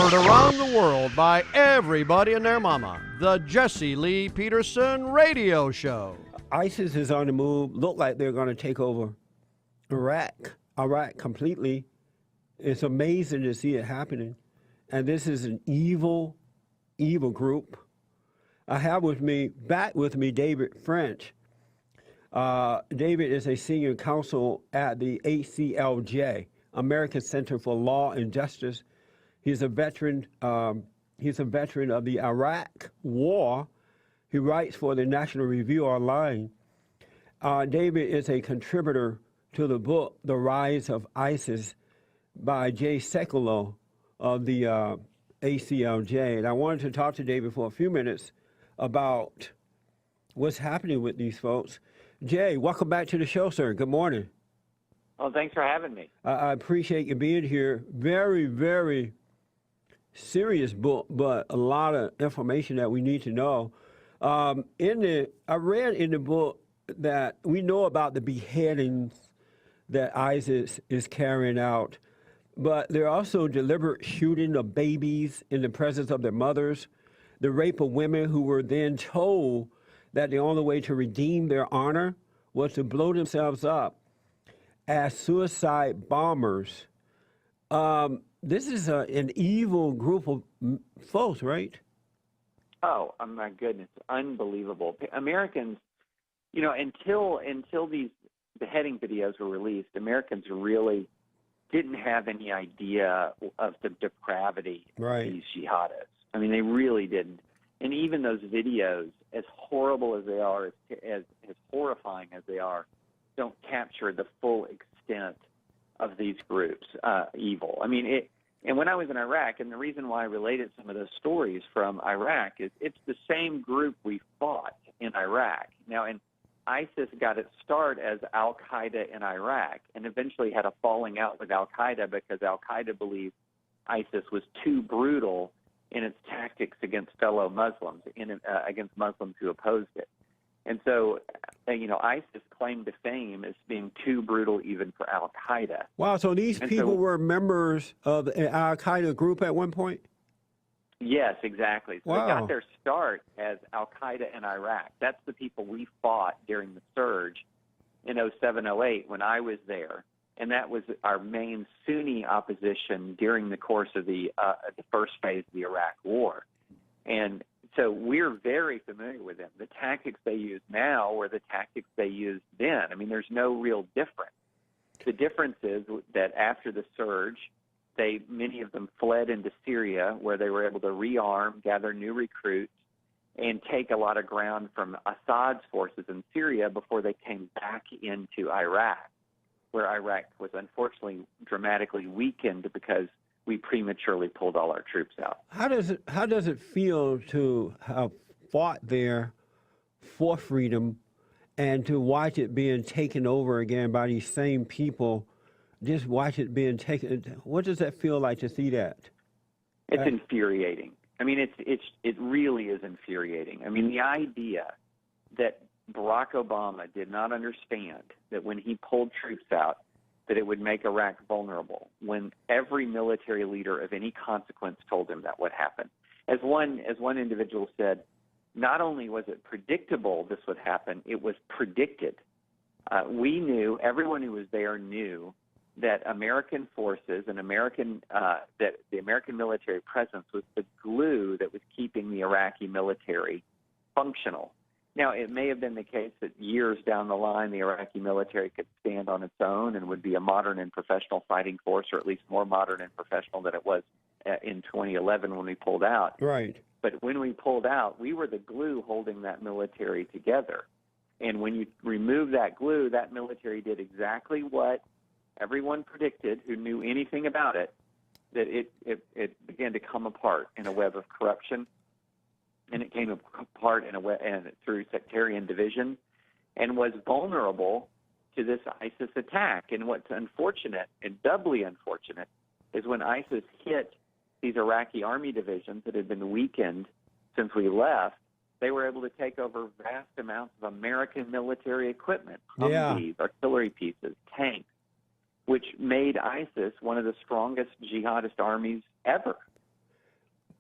Heard around the world by everybody and their mama. The Jesse Lee Peterson Radio Show. ISIS is on the move. Look like they're going to take over Iraq completely. It's amazing to see it happening. And this is an evil, evil group. I have back with me, David French. David is a senior counsel at the ACLJ, American Center for Law and Justice. He's a veteran. He's a veteran of the Iraq War. He writes for the National Review Online. David is a contributor to the book "The Rise of ISIS" by Sekulow of the ACLJ. And I wanted to talk to David for a few minutes about what's happening with these folks. Jay, welcome back to the show, sir. Good morning. Oh, thanks for having me. I appreciate you being here. Very, very serious book, but a lot of information that we need to know. I read in the book that we know about the beheadings that ISIS is carrying out, but there are also deliberate shooting of babies in the presence of their mothers, the rape of women who were then told that the only way to redeem their honor was to blow themselves up as suicide bombers. This is an evil group of folks, right? Oh, my goodness, unbelievable. Americans, you know, until these beheading videos were released, Americans really didn't have any idea of the depravity of these jihadists. I mean, they really didn't. And even those videos, as horrible as they are, as horrifying as they are, don't capture the full extent of these groups' evil. I mean, and when I was in Iraq, and the reason why I related some of those stories from Iraq is it's the same group we fought in Iraq. Now, and ISIS got its start as Al-Qaeda in Iraq and eventually had a falling out with Al-Qaeda because Al-Qaeda believed ISIS was too brutal in its tactics against fellow Muslims, against Muslims who opposed it. And so, you know, ISIS claimed to fame as being too brutal even for Al-Qaeda. Wow, so these people were members of the Al-Qaeda group at one point? Yes, exactly. So wow. They got their start as Al-Qaeda in Iraq. That's the people we fought during the surge in 07, 08 when I was there. And that was our main Sunni opposition during the course of the first phase of the Iraq War. And so we're very familiar with them. The tactics they use now were the tactics they used then. I mean, there's no real difference. The difference is that after the surge, many of them fled into Syria, where they were able to rearm, gather new recruits, and take a lot of ground from Assad's forces in Syria before they came back into Iraq, where Iraq was unfortunately dramatically weakened because we prematurely pulled all our troops out. How does it feel to have fought there for freedom and to watch it being taken over again by these same people? Just watch it being taken. What does that feel like to see that? It's infuriating. I mean, it really is infuriating. I mean, the idea that Barack Obama did not understand that when he pulled troops out, that it would make Iraq vulnerable, when every military leader of any consequence told him that would happen. As one individual said, not only was it predictable this would happen, it was predicted. We knew, everyone who was there knew, that American forces and that the American military presence was the glue that was keeping the Iraqi military functional. Now, it may have been the case that years down the line, the Iraqi military could stand on its own and would be a modern and professional fighting force, or at least more modern and professional than it was in 2011 when we pulled out. Right. But when we pulled out, we were the glue holding that military together. And when you remove that glue, that military did exactly what everyone predicted who knew anything about it, that it began to come apart in a web of corruption. And it came apart through sectarian division and was vulnerable to this ISIS attack. And what's unfortunate, and doubly unfortunate, is when ISIS hit these Iraqi army divisions that had been weakened since we left, they were able to take over vast amounts of American military equipment, Humvees, artillery pieces, tanks, which made ISIS one of the strongest jihadist armies ever.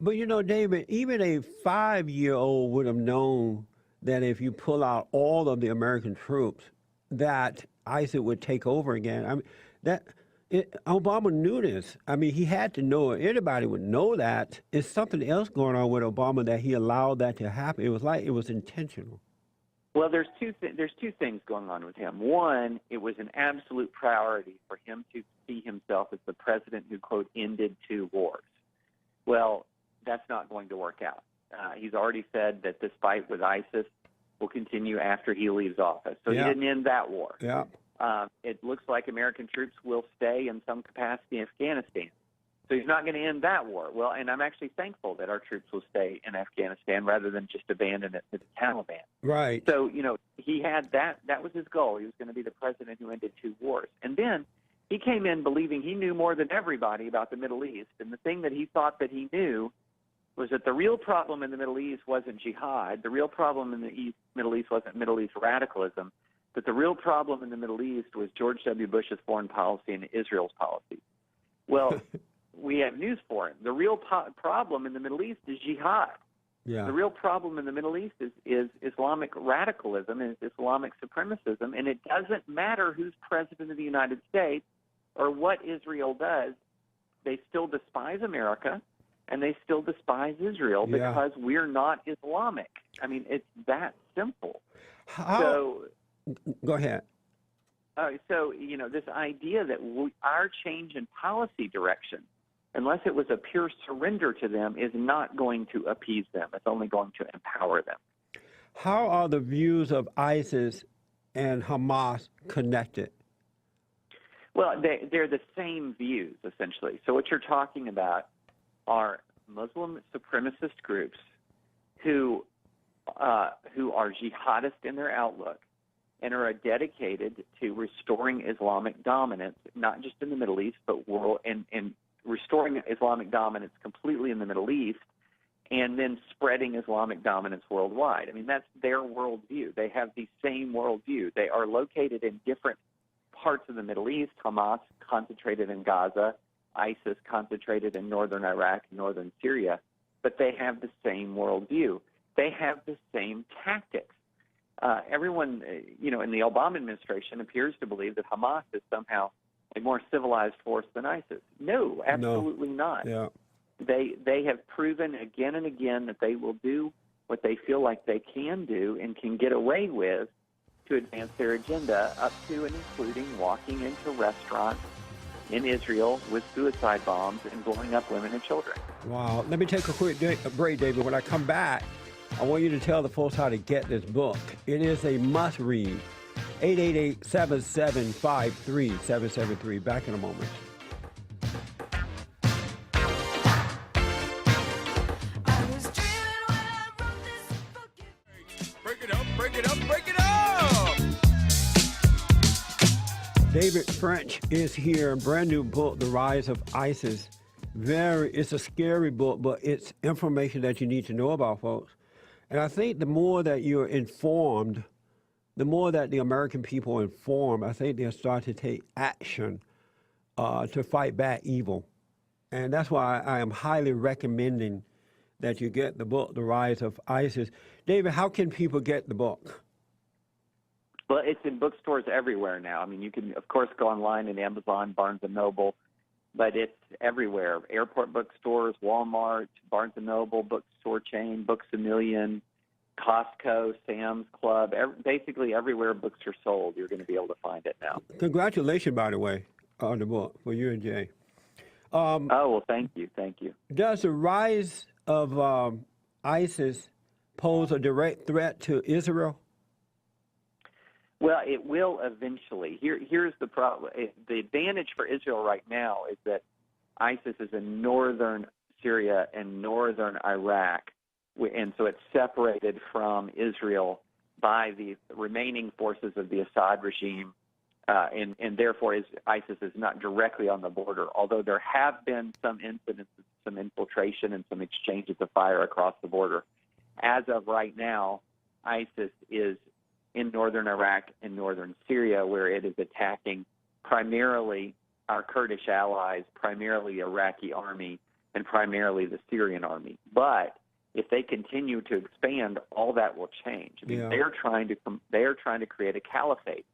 But you know, David, even a 5-year-old would have known that if you pull out all of the American troops, that ISIS would take over again. I mean, Obama knew this. I mean, he had to know it. Anybody would know that. It's something else going on with Obama that he allowed that to happen. It was like it was intentional. Well, there's two things going on with him. One, it was an absolute priority for him to see himself as the president who, quote, ended 2 wars. Well, that's not going to work out. He's already said that this fight with ISIS will continue after he leaves office. So he didn't end that war. Yeah. It looks like American troops will stay in some capacity in Afghanistan. So he's not going to end that war. Well, and I'm actually thankful that our troops will stay in Afghanistan rather than just abandon it to the Taliban. Right. So, you know, he had that. That was his goal. He was going to be the president who ended 2 wars. And then he came in believing he knew more than everybody about the Middle East. And the thing that he thought that he knew was that the real problem in the Middle East wasn't jihad. The real problem in the Middle East wasn't Middle East radicalism. But the real problem in the Middle East was George W. Bush's foreign policy and Israel's policy. Well, we have news for him. The real problem in the Middle East is jihad. Yeah. The real problem in the Middle East is Islamic radicalism and Islamic supremacism, and it doesn't matter who's president of the United States or what Israel does. They still despise America, and they still despise Israel because we're not Islamic. I mean, it's that simple. Go ahead. So, you know, this idea that our change in policy direction, unless it was a pure surrender to them, is not going to appease them. It's only going to empower them. How are the views of ISIS and Hamas connected? Well, they're the same views, essentially. So what you're talking about are Muslim supremacist groups who are jihadist in their outlook and are dedicated to restoring Islamic dominance, not just in the Middle East, but world, and restoring Islamic dominance completely in the Middle East, and then spreading Islamic dominance worldwide. I mean, that's their worldview. They have the same worldview. They are located in different parts of the Middle East. Hamas concentrated in Gaza, ISIS concentrated in northern Iraq, northern Syria, but they have the same worldview. They have the same tactics. Everyone, you know, in the Obama administration appears to believe that Hamas is somehow a more civilized force than ISIS. No, absolutely not. Yeah. They have proven again and again that they will do what they feel like they can do and can get away with to advance their agenda, up to and including walking into restaurants in Israel with suicide bombs and blowing up women and children. Wow. Let me take a quick break, David. When I come back, I want you to tell the folks how to get this book. It is a must-read. 888-775-3773. Back in a moment. Break it up, break it up, break it up! David French is here. Brand new book, The Rise of ISIS. It's a scary book, but it's information that you need to know about, folks. And I think the more that you're informed, the more that the American people are informed, I think they'll start to take action to fight back evil. And that's why I am highly recommending that you get the book, The Rise of ISIS. David, how can people get the book? Well, it's in bookstores everywhere now. I mean, you can, of course, go online at Amazon, Barnes & Noble, but it's everywhere. Airport bookstores, Walmart, Barnes & Noble, bookstore chain, Books A Million, Costco, Sam's Club. Basically everywhere books are sold, you're going to be able to find it now. Congratulations, by the way, on the book for you and Jay. Well, thank you. Does the rise of ISIS pose a direct threat to Israel? Well, it will eventually. Here's the problem. The advantage for Israel right now is that ISIS is in northern Syria and northern Iraq, and so it's separated from Israel by the remaining forces of the Assad regime, and therefore ISIS is not directly on the border, although there have been some incidents, some infiltration, and some exchanges of fire across the border. As of right now, ISIS is in northern Iraq and northern Syria, where it is attacking primarily our Kurdish allies, primarily Iraqi army, and primarily the Syrian army. But if they continue to expand, all that will change. I mean, Yeah. they are trying to create a caliphate,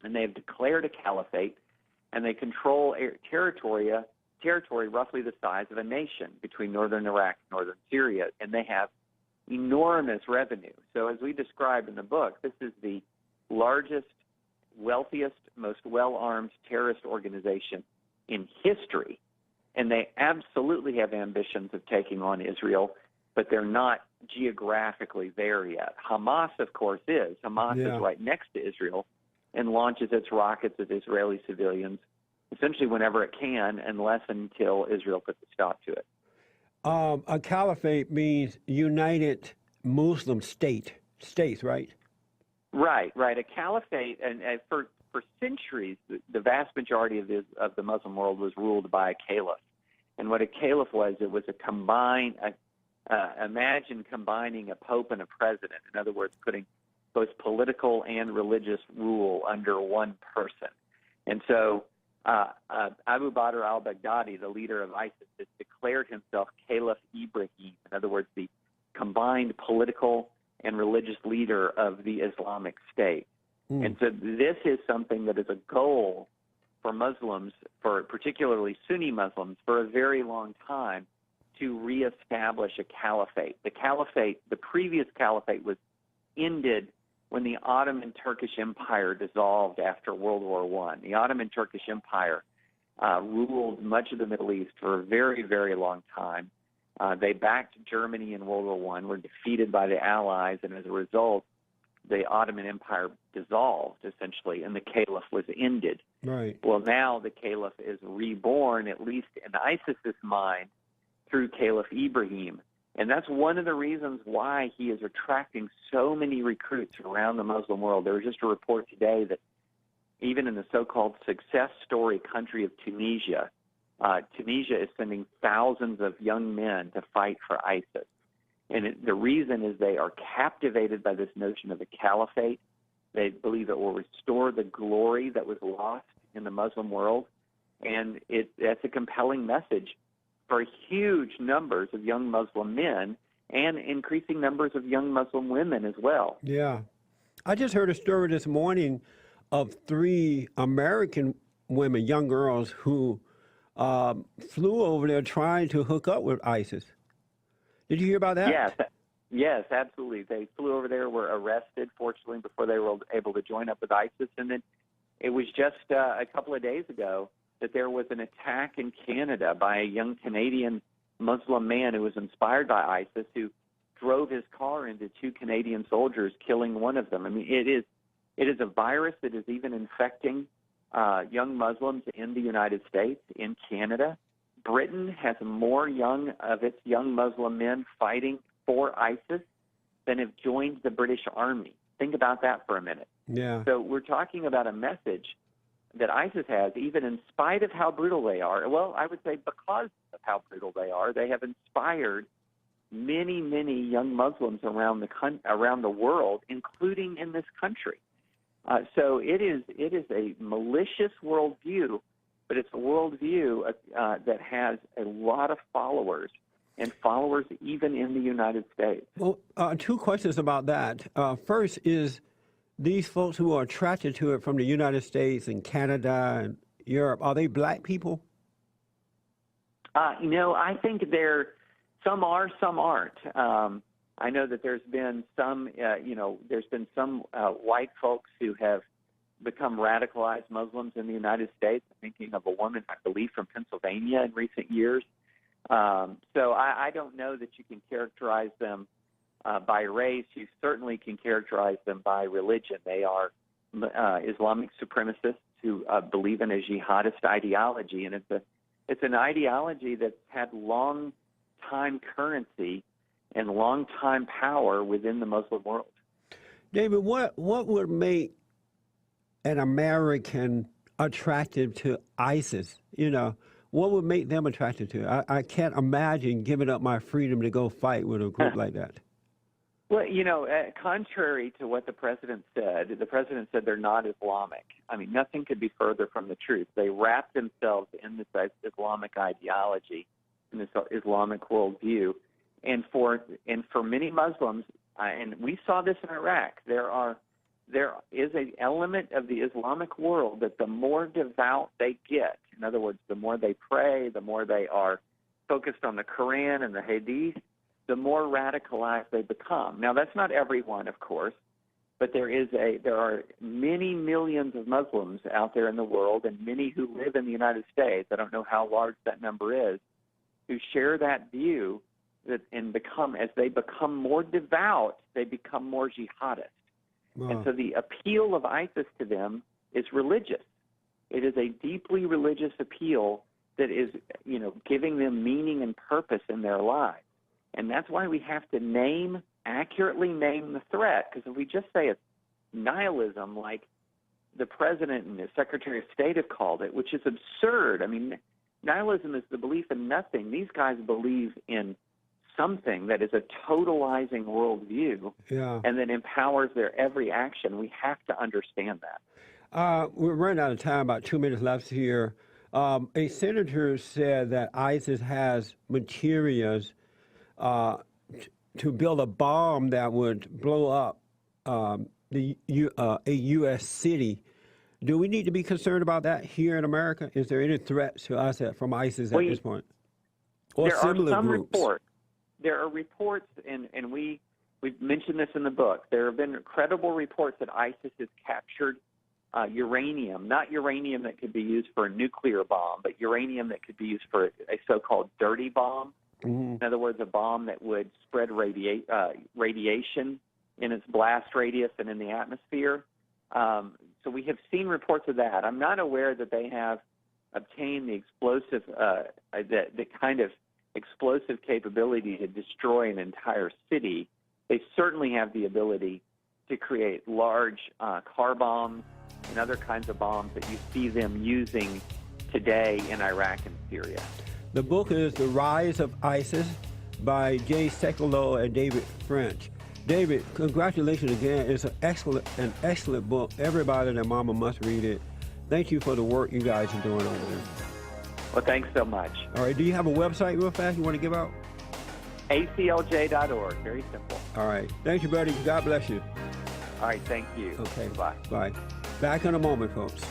and they have declared a caliphate, and they control territory roughly the size of a nation between northern Iraq and northern Syria, and they have enormous revenue. So as we described in the book, this is the largest, wealthiest, most well-armed terrorist organization in history, and they absolutely have ambitions of taking on Israel, but they're not geographically there yet. Hamas, of course, is. Hamas Yeah. is right next to Israel and launches its rockets at Israeli civilians essentially whenever it can, unless until Israel puts a stop to it. A caliphate means United Muslim states, right? Right. A caliphate, and for centuries, the vast majority of the Muslim world was ruled by a caliph. And what a caliph was, it was imagine combining a pope and a president. In other words, putting both political and religious rule under one person. And so Abu Bakr al-Baghdadi, the leader of ISIS, has declared himself Caliph Ibrahim. In other words, the combined political and religious leader of the Islamic State. And so this is something that is a goal for Muslims, for particularly Sunni Muslims, for a very long time, to reestablish a caliphate. The previous caliphate was ended when the Ottoman Turkish Empire dissolved after World War I. The Ottoman Turkish Empire ruled much of the Middle East for a very, very long time. They backed Germany in World War I, were defeated by the Allies, and as a result, the Ottoman Empire dissolved, essentially, and the caliph was ended. Right. Well, now the caliph is reborn, at least in ISIS's mind, through Caliph Ibrahim. And that's one of the reasons why he is attracting so many recruits around the Muslim world. There was just a report today that even in the so-called success story country of Tunisia, Tunisia is sending thousands of young men to fight for ISIS. And the reason is they are captivated by this notion of a caliphate. They believe it will restore the glory that was lost in the Muslim world. And that's a compelling message for huge numbers of young Muslim men and increasing numbers of young Muslim women as well. Yeah. I just heard a story this morning of 3 American women, young girls, who flew over there trying to hook up with ISIS. Did you hear about that? Yes, absolutely. They flew over there, were arrested, fortunately, before they were able to join up with ISIS. And then it was just a couple of days ago that there was an attack in Canada by a young Canadian Muslim man who was inspired by ISIS, who drove his car into 2 Canadian soldiers, killing one of them. I mean, it is a virus that is even infecting young Muslims in the United States, in Canada. Britain has more of its young Muslim men fighting for ISIS than have joined the British Army. Think about that for a minute. Yeah. So we're talking about a message that ISIS has, even in spite of how brutal they are. Well, I would say because of how brutal they are, they have inspired many, many young Muslims around the world, including in this country. So it is a malicious worldview, but it's a worldview that has a lot of followers, and followers even in the United States. Well, 2 questions about that. First is, these folks who are attracted to it from the United States and Canada and Europe, are they black people? I think some are, some aren't. I know that there's been some, white folks who have become radicalized Muslims in the United States. I'm thinking of a woman, I believe, from Pennsylvania in recent years. So I don't know that you can characterize them by race. You certainly can characterize them by religion. They are Islamic supremacists who believe in a jihadist ideology, and it's an ideology that's had long-time currency and long-time power within the Muslim world. David, what would make an American attracted to ISIS? What would make them attracted to it? I can't imagine giving up my freedom to go fight with a group like that. Well, contrary to what the president said they're not Islamic. I mean, nothing could be further from the truth. They wrap themselves in this Islamic ideology an Islamic worldview. And for many Muslims, and we saw this in Iraq, there is an element of the Islamic world that the more devout they get, in other words, the more they pray, the more they are focused on the Quran and the Hadith, the more radicalized they become. Now, that's not everyone, of course, but there are many millions of Muslims out there in the world, and many who live in the United States, I don't know how large that number is, who share that view and as they become more devout, they become more jihadist. Wow. And so the appeal of ISIS to them is religious. It is a deeply religious appeal that is, giving them meaning and purpose in their lives. And that's why we have to accurately name the threat, because if we just say it's nihilism, like the president and the Secretary of State have called it, which is absurd. I mean, nihilism is the belief in nothing. These guys believe in something that is a totalizing worldview and that empowers their every action. We have to understand that. We're running out of time, about 2 minutes left here. A senator said that ISIS has materials to build a bomb that would blow up a U.S. city. Do we need to be concerned about that here in America? Is there any threat to us from ISIS at this point? Or there similar are some groups? reports. There are reports, and we've mentioned this in the book. There have been credible reports that ISIS has captured uranium, not uranium that could be used for a nuclear bomb, but uranium that could be used for a so-called dirty bomb. Mm-hmm. In other words, a bomb that would spread radiation in its blast radius and in the atmosphere. So we have seen reports of that. I'm not aware that they have obtained the explosive, the kind of explosive capability to destroy an entire city. They certainly have the ability to create large car bombs and other kinds of bombs that you see them using today in Iraq and Syria. The book is The Rise of ISIS by J. Sekulow and David French. David, congratulations again. It's an excellent book. Everybody and their mama must read it. Thank you for the work you guys are doing over there. Well, thanks so much. All right. Do you have a website real fast you want to give out? ACLJ.org. Very simple. All right. Thank you, buddy. God bless you. All right. Thank you. Okay. Bye. Bye. Back in a moment, folks.